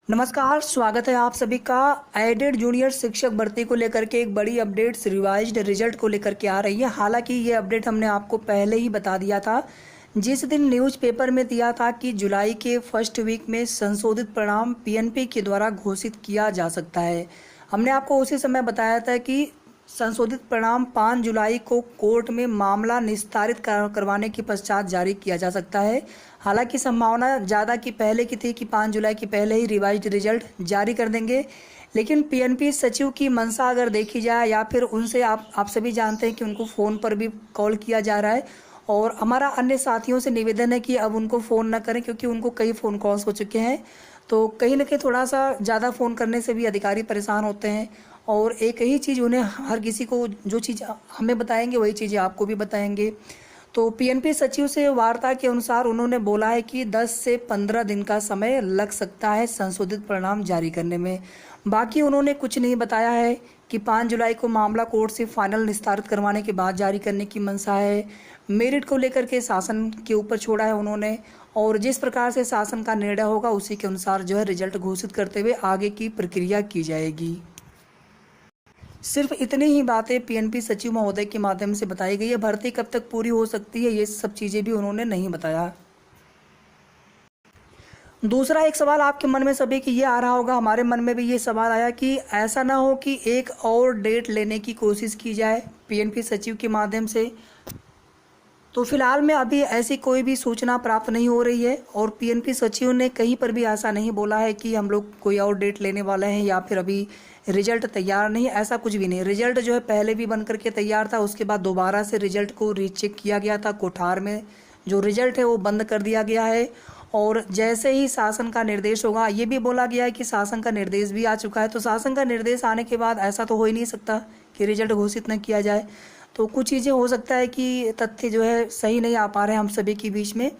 नमस्कार, स्वागत है आप सभी का। एडेड जूनियर शिक्षक भर्ती को लेकर के एक बड़ी अपडेट रिवाइज्ड रिजल्ट को लेकर के आ रही है। हालांकि ये अपडेट हमने आपको पहले ही बता दिया था, जिस दिन न्यूज़पेपर में दिया था कि जुलाई के फर्स्ट वीक में संशोधित परिणाम पीएनपी के द्वारा घोषित किया जा सकता है। हमने आपको उसी समय बताया था कि संशोधित परिणाम 5 जुलाई को कोर्ट में मामला निस्तारित करवाने के पश्चात जारी किया जा सकता है। हालांकि संभावना ज़्यादा की पहले की थी कि 5 जुलाई के पहले ही रिवाइज्ड रिजल्ट जारी कर देंगे, लेकिन पीएनपी सचिव की मंशा अगर देखी जाए या फिर उनसे आप सभी जानते हैं कि उनको फ़ोन पर भी कॉल किया जा रहा है और हमारा अन्य साथियों से निवेदन है कि अब उनको फ़ोन न करें, क्योंकि उनको कई फ़ोन कॉल्स हो चुके हैं। तो कहीं ना कहीं थोड़ा सा ज़्यादा फ़ोन करने से भी अधिकारी परेशान होते हैं और एक ही चीज़ उन्हें हर किसी को जो चीज़ हमें बताएंगे वही चीज़ें आपको भी बताएंगे। तो पीएनपी सचिव से वार्ता के अनुसार उन्होंने बोला है कि 10 से 15 दिन का समय लग सकता है संशोधित परिणाम जारी करने में। बाकी उन्होंने कुछ नहीं बताया है कि 5 जुलाई को मामला कोर्ट से फाइनल निस्तारित करवाने के बाद जारी करने की मंशा है। मेरिट को लेकर के शासन के ऊपर छोड़ा है उन्होंने, और जिस प्रकार से शासन का निर्णय होगा उसी के अनुसार जो है रिजल्ट घोषित करते हुए आगे की प्रक्रिया की जाएगी। सिर्फ इतनी ही बातें पीएनपी सचिव महोदय के माध्यम से बताई गई है। भर्ती कब तक पूरी हो सकती है ये सब चीज़ें भी उन्होंने नहीं बताया। दूसरा एक सवाल आपके मन में सभी की ये आ रहा होगा, हमारे मन में भी ये सवाल आया कि ऐसा ना हो कि एक और डेट लेने की कोशिश की जाए पीएनपी सचिव के माध्यम से। तो फिलहाल में अभी ऐसी कोई भी सूचना प्राप्त नहीं हो रही है और पीएनपी सचिव ने कहीं पर भी ऐसा नहीं बोला है कि हम लोग कोई और डेट लेने वाले हैं या फिर अभी रिजल्ट तैयार नहीं, ऐसा कुछ भी नहीं। रिजल्ट जो है पहले भी बन करके तैयार था, उसके बाद दोबारा से रिजल्ट को रीचेक किया गया था। कोठार में जो रिजल्ट है वो बंद कर दिया गया है और जैसे ही शासन का निर्देश होगा, ये भी बोला गया है कि शासन का निर्देश भी आ चुका है। तो शासन का निर्देश आने के बाद ऐसा तो हो ही नहीं सकता कि रिजल्ट घोषित न किया जाए। तो कुछ चीज़ें हो सकता है कि तथ्य जो है सही नहीं आ पा रहे हैं हम सभी के बीच में।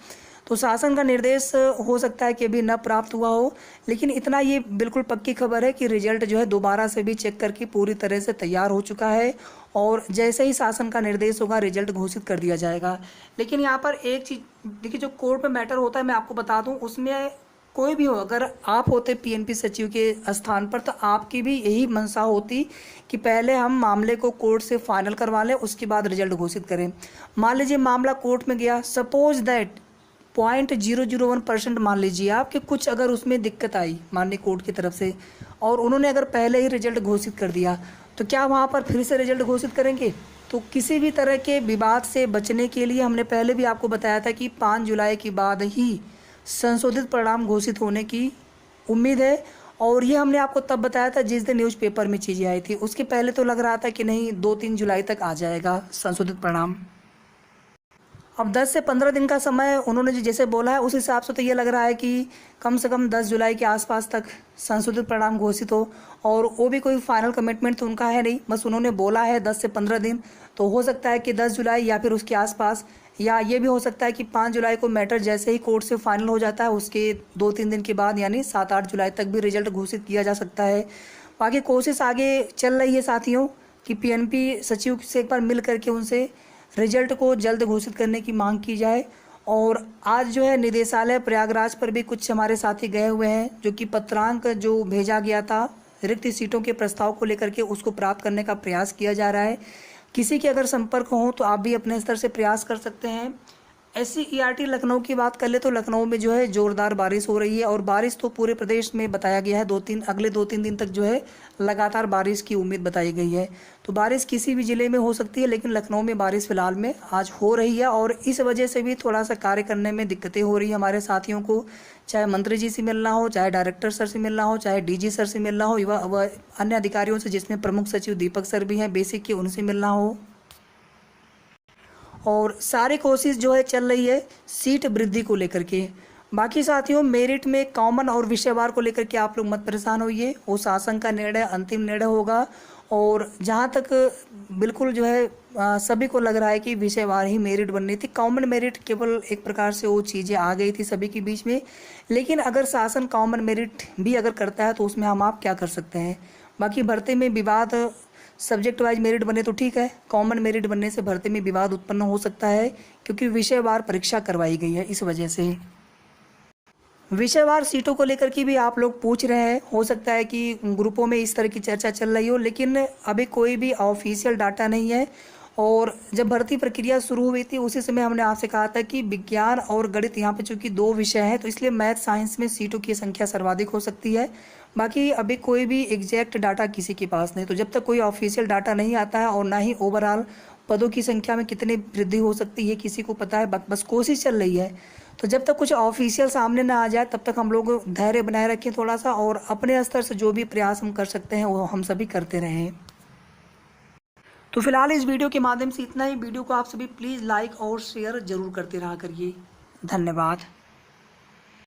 तो शासन का निर्देश हो सकता है कि अभी न प्राप्त हुआ हो, लेकिन इतना ये बिल्कुल पक्की खबर है कि रिजल्ट जो है दोबारा से भी चेक करके पूरी तरह से तैयार हो चुका है और जैसे ही शासन का निर्देश होगा रिजल्ट घोषित कर दिया जाएगा। लेकिन यहाँ पर एक चीज़ देखिए, जो कोर्ट में मैटर होता है मैं आपको बता दूँ, उसमें कोई भी हो, अगर आप होते पीएनपी सचिव के स्थान पर तो आपकी भी यही मंशा होती कि पहले हम मामले को कोर्ट से फाइनल करवा लें, उसके बाद रिजल्ट घोषित करें। मान लीजिए मामला कोर्ट में गया, सपोज दैट 0.001% मान लीजिए आपके कुछ अगर उसमें दिक्कत आई माननीय कोर्ट की तरफ से और उन्होंने अगर पहले ही रिजल्ट घोषित कर दिया, तो क्या वहाँ पर फिर से रिजल्ट घोषित करेंगे? तो किसी भी तरह के विवाद से बचने के लिए हमने पहले भी आपको बताया था कि 5 जुलाई के बाद ही संशोधित परिणाम घोषित होने की उम्मीद है। और ये हमने आपको तब बताया था जिस दिन न्यूज़पेपर में चीज़ें आई थी। उसके पहले तो लग रहा था कि नहीं, 2-3 जुलाई तक आ जाएगा संशोधित परिणाम। अब 10 से 15 दिन का समय उन्होंने जैसे बोला है, उस हिसाब से तो ये लग रहा है कि कम से कम 10 जुलाई के आसपास तक संशोधित परिणाम घोषित हो। और वो भी कोई फाइनल कमिटमेंट तो उनका है नहीं, बस उन्होंने बोला है 10 से 15 दिन। तो हो सकता है कि 10 जुलाई या फिर उसके आसपास, या ये भी हो सकता है कि 5 जुलाई को मैटर जैसे ही कोर्ट से फाइनल हो जाता है उसके 2-3 दिन के बाद यानी 7-8 जुलाई तक भी रिजल्ट घोषित किया जा सकता है। बाकी कोशिश आगे चल रही है साथियों कि पीएनपी सचिव से एक बार मिल करके उनसे रिजल्ट को जल्द घोषित करने की मांग की जाए। और आज जो है निदेशालय प्रयागराज पर भी कुछ हमारे साथी गए हुए हैं, जो कि पत्रांक जो भेजा गया था रिक्त सीटों के प्रस्ताव को लेकर के उसको प्राप्त करने का प्रयास किया जा रहा है। किसी के अगर संपर्क हो तो आप भी अपने स्तर से प्रयास कर सकते हैं। SCERT लखनऊ की बात कर ले तो लखनऊ में जो है जोरदार बारिश हो रही है और बारिश तो पूरे प्रदेश में बताया गया है, अगले 2-3 दिन तक जो है लगातार बारिश की उम्मीद बताई गई है। तो बारिश किसी भी ज़िले में हो सकती है, लेकिन लखनऊ में बारिश फिलहाल में आज हो रही है और इस वजह से भी थोड़ा सा कार्य करने में दिक्कतें हो रही है हमारे साथियों को। चाहे मंत्री जी से मिलना हो, चाहे डायरेक्टर सर से मिलना हो, चाहे DG सर से मिलना हो, व अन्य अधिकारियों से जिसमें प्रमुख सचिव दीपक सर भी हैं बेसिक के, उनसे मिलना हो। और सारी कोशिश जो है चल रही है सीट वृद्धि को लेकर के। बाकी साथियों, मेरिट में कॉमन और विषयवार को लेकर के आप लोग मत परेशान होइए, वो शासन का निर्णय अंतिम निर्णय होगा। और जहाँ तक बिल्कुल जो है सभी को लग रहा है कि विषयवार ही मेरिट बननी थी, कॉमन मेरिट केवल एक प्रकार से वो चीज़ें आ गई थी सभी के बीच में। लेकिन अगर शासन कॉमन मेरिट भी अगर करता है तो उसमें हम आप क्या कर सकते हैं। बाकी भर्ती में विवाद सब्जेक्ट वाइज मेरिट बने तो ठीक है, कॉमन मेरिट बनने से भर्ती में विवाद उत्पन्न हो सकता है क्योंकि विषयवार परीक्षा करवाई गई है इस वजह से। विषयवार सीटों को लेकर के भी आप लोग पूछ रहे हैं, हो सकता है कि ग्रुपों में इस तरह की चर्चा चल रही हो, लेकिन अभी कोई भी ऑफिशियल डाटा नहीं है। और जब भर्ती प्रक्रिया शुरू हुई थी उसी समय हमने आपसे कहा था कि विज्ञान और गणित यहाँ पे चूंकि 2 विषय हैं, तो इसलिए मैथ साइंस में सीटों की संख्या सर्वाधिक हो सकती है। बाकी अभी कोई भी एग्जैक्ट डाटा किसी के पास नहीं, तो जब तक कोई ऑफिशियल डाटा नहीं आता है और ना ही ओवरऑल पदों की संख्या में कितनी वृद्धि हो सकती है किसी को पता है, बस कोशिश चल रही है। तो जब तक कुछ ऑफिशियल सामने ना आ जाए तब तक हम लोग धैर्य बनाए रखें थोड़ा सा, और अपने स्तर से जो भी प्रयास हम कर सकते हैं वो हम सभी करते रहें। तो फिलहाल इस वीडियो के माध्यम से इतना ही। वीडियो को आप सभी प्लीज़ लाइक और शेयर जरूर करते रहा करिए। धन्यवाद।